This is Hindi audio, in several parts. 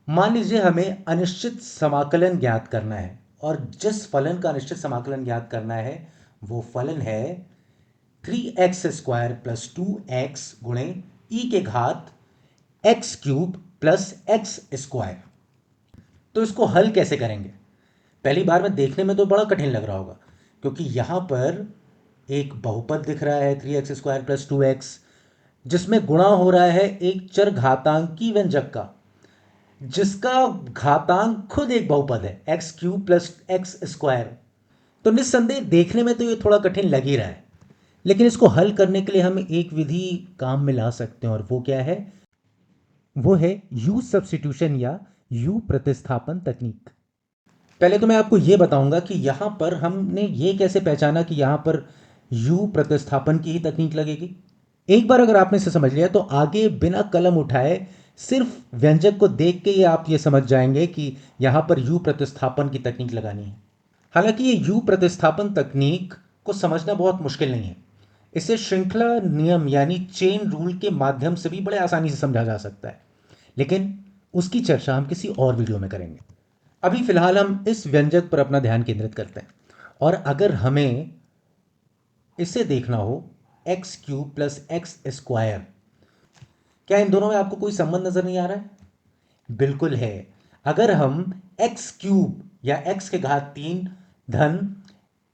मान लीजिए हमें अनिश्चित समाकलन ज्ञात करना है और जिस फलन का अनिश्चित समाकलन ज्ञात करना है वो फलन है 3x² प्लस 2x गुणे ई के घात x cube plus x square. तो इसको हल कैसे करेंगे? पहली बार में देखने में तो बड़ा कठिन लग रहा होगा क्योंकि यहां पर एक बहुपद दिख रहा है 3x² प्लस 2x, जिसमें गुणा हो रहा है एक चर घातांकी व्यंजक का जिसका घातांक खुद एक बहुपद है x cube plus x square. तो निस्संदेह देखने में तो ये थोड़ा कठिन लग ही रहा है, लेकिन इसको हल करने के लिए हम एक विधि काम में ला सकते हैं और वो क्या है? वो है यू सब्स्टिट्यूशन या यू प्रतिस्थापन तकनीक। पहले तो मैं आपको ये बताऊंगा कि यहां पर हमने ये कैसे पहचाना कि यहां पर यू प्रतिस्थापन की ही तकनीक लगेगी। एक बार अगर आपने इसे समझ लिया तो आगे बिना कलम उठाए सिर्फ व्यंजक को देख के ही आप ये समझ जाएंगे कि यहां पर यू प्रतिस्थापन की तकनीक लगानी है। हालांकि ये यू प्रतिस्थापन तकनीक को समझना बहुत मुश्किल नहीं है। इसे श्रृंखला नियम यानी चेन रूल के माध्यम से भी बड़े आसानी से समझा जा सकता है, लेकिन उसकी चर्चा हम किसी और वीडियो में करेंगे। अभी फिलहाल हम इस व्यंजक पर अपना ध्यान केंद्रित करते हैं। और अगर हमें इसे देखना हो x cube plus x square, क्या इन दोनों में आपको कोई संबंध नजर नहीं आ रहा है? बिल्कुल है। अगर हम एक्स क्यूब या एक्स के घात 3 धन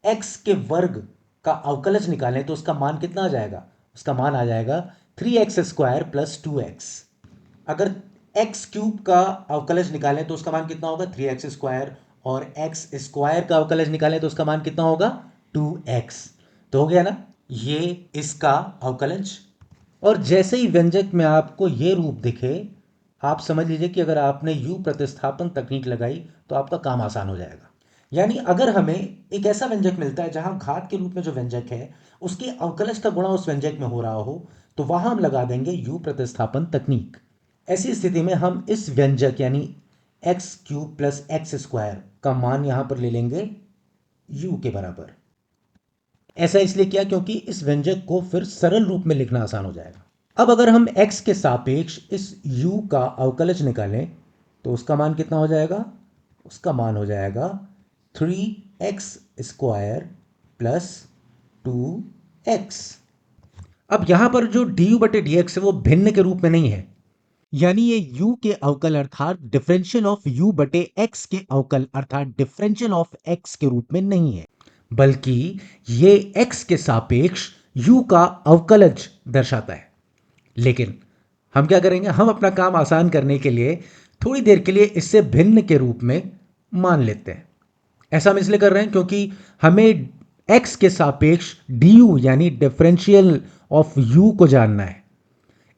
एक्स के वर्ग का अवकलज निकालें तो उसका मान कितना आ जाएगा? उसका मान आ जाएगा 3x² प्लस 2x। अगर एक्स क्यूब का अवकलज निकालें तो उसका मान कितना होगा? 3x²। और एक्स स्क्वायर का अवकलज निकालें तो उसका मान कितना होगा? 2x। तो हो गया ना ये इसका अवकलज। और जैसे ही व्यंजक में आपको ये रूप दिखे, आप समझ लीजिए कि अगर आपने यू प्रतिस्थापन तकनीक लगाई तो आपका काम आसान हो जाएगा। यानी अगर हमें एक ऐसा व्यंजक मिलता है जहां घात के रूप में जो व्यंजक है उसके अवकलज का गुणा उस व्यंजक में हो रहा हो, तो वहां हम लगा देंगे यू प्रतिस्थापन तकनीक। ऐसी स्थिति में हम इस व्यंजक यानी x cube plus x square का मान यहां पर ले लेंगे यू के बराबर। ऐसा इसलिए किया क्योंकि इस व्यंजक को फिर सरल रूप में लिखना आसान हो जाएगा। अब अगर हम x के सापेक्ष इस u का अवकलज निकालें तो उसका मान कितना हो जाएगा? उसका मान हो जाएगा 3x² प्लस 2x। अब यहां पर जो du बटे dx है वो भिन्न के रूप में नहीं है, यानी ये u के अवकल अर्थात डिफरेंशियल ऑफ u बटे x के अवकल अर्थात डिफरेंशियल ऑफ x के रूप में नहीं है, बल्कि ये x के सापेक्ष u का अवकलज दर्शाता है। लेकिन हम क्या करेंगे? हम अपना काम आसान करने के लिए थोड़ी देर के लिए इससे भिन्न के रूप में मान लेते हैं। ऐसा हम इसलिए कर रहे हैं क्योंकि हमें x के सापेक्ष du यानी डिफरेंशियल ऑफ u को जानना है।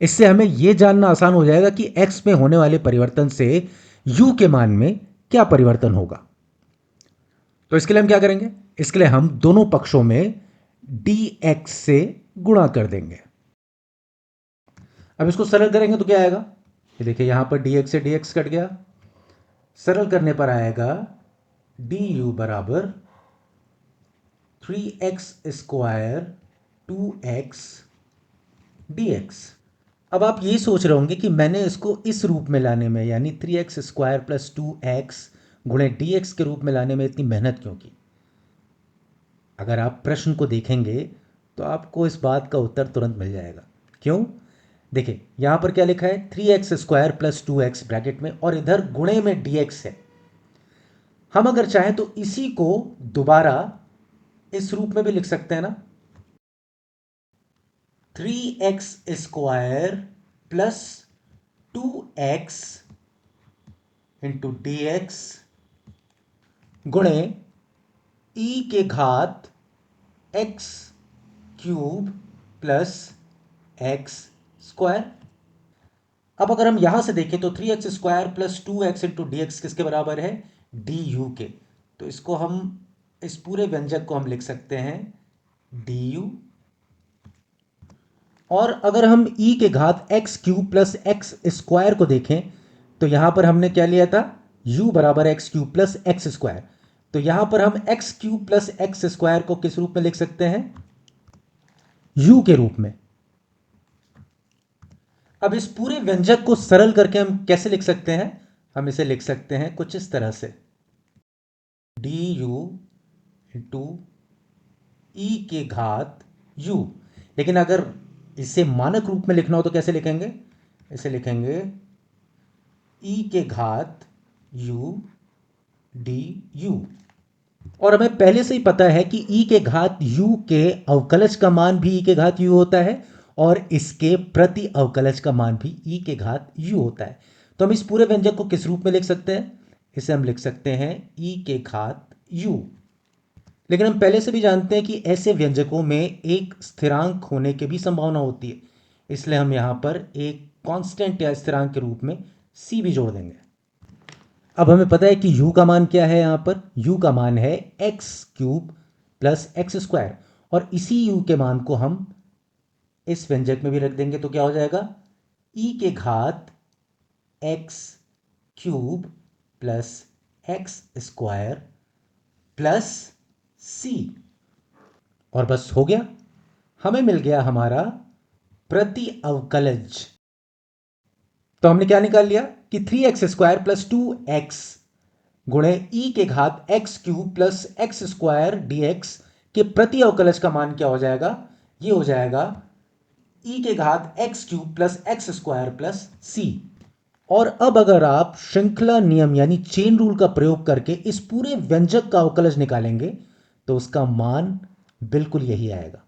इससे हमें यह जानना आसान हो जाएगा कि x में होने वाले परिवर्तन से u के मान में क्या परिवर्तन होगा। तो इसके लिए हम क्या करेंगे? इसके लिए हम दोनों पक्षों में dx से गुणा कर देंगे। अब इसको सरल करेंगे तो क्या आएगा? ये देखिए यहां पर dx से dx कट गया। सरल करने पर आएगा du बराबर 3x² 2x dx। अब आप ये सोच रहे होंगे कि मैंने इसको इस रूप में लाने में यानी 3x² प्लस 2x गुणे dx के रूप में लाने में इतनी मेहनत क्यों की? अगर आप प्रश्न को देखेंगे तो आपको इस बात का उत्तर तुरंत मिल जाएगा। क्यों? देखिए यहां पर क्या लिखा है? 3x² प्लस 2x ब्रैकेट में और इधर गुणे में dx है। हम अगर चाहें तो इसी को दोबारा इस रूप में भी लिख सकते हैं ना, 3x² plus 2x into dx गुणे e के घात x cube plus x square. अब अगर हम यहां से देखें तो 3x² plus 2x into D x किसके बराबर है? du के। तो इसको हम इस पूरे व्यंजक को हम लिख सकते हैं du। और अगर हम e के घात x cube plus x square को देखें तो यहां पर हमने क्या लिया था? u बराबर x cube plus x square. तो यहां पर हम x cube plus x square को किस रूप में लिख सकते हैं? u के रूप में। अब इस पूरे व्यंजक को सरल करके हम कैसे लिख सकते हैं? हम इसे लिख सकते हैं कुछ इस तरह से, डी यू इंटू ई के घात u। लेकिन अगर इसे मानक रूप में लिखना हो तो कैसे लिखेंगे? इसे लिखेंगे e के घात u डी यू। और हमें पहले से ही पता है कि e के घात u के अवकलज का मान भी e के घात u होता है और इसके प्रति अवकलज का मान भी e के घात u होता है। तो हम इस पूरे व्यंजक को किस रूप में लिख सकते हैं? इसे हम लिख सकते हैं e के घात u। लेकिन हम पहले से भी जानते हैं कि ऐसे व्यंजकों में एक स्थिरांक होने की भी संभावना होती है, इसलिए हम यहां पर एक कांस्टेंट या स्थिरांक के रूप में c भी जोड़ देंगे। अब हमें पता है कि u का मान क्या है। यहां पर u का मान है x cube plus x square, और इसी u के मान को हम इस व्यंजक में भी रख देंगे तो क्या हो जाएगा? e के घात x cube plus x square plus c. और बस हो गया, हमें मिल गया हमारा प्रति अवकलज। तो हमने क्या निकाल लिया कि 3x² प्लस 2x गुणे ई के घात x cube plus x square dx के प्रति अवकलज का मान क्या हो जाएगा? ये हो जाएगा ई के घात x cube plus x square plus c. और अब अगर आप श्रृंखला नियम यानी चेन रूल का प्रयोग करके इस पूरे व्यंजक का अवकलज निकालेंगे तो उसका मान बिल्कुल यही आएगा।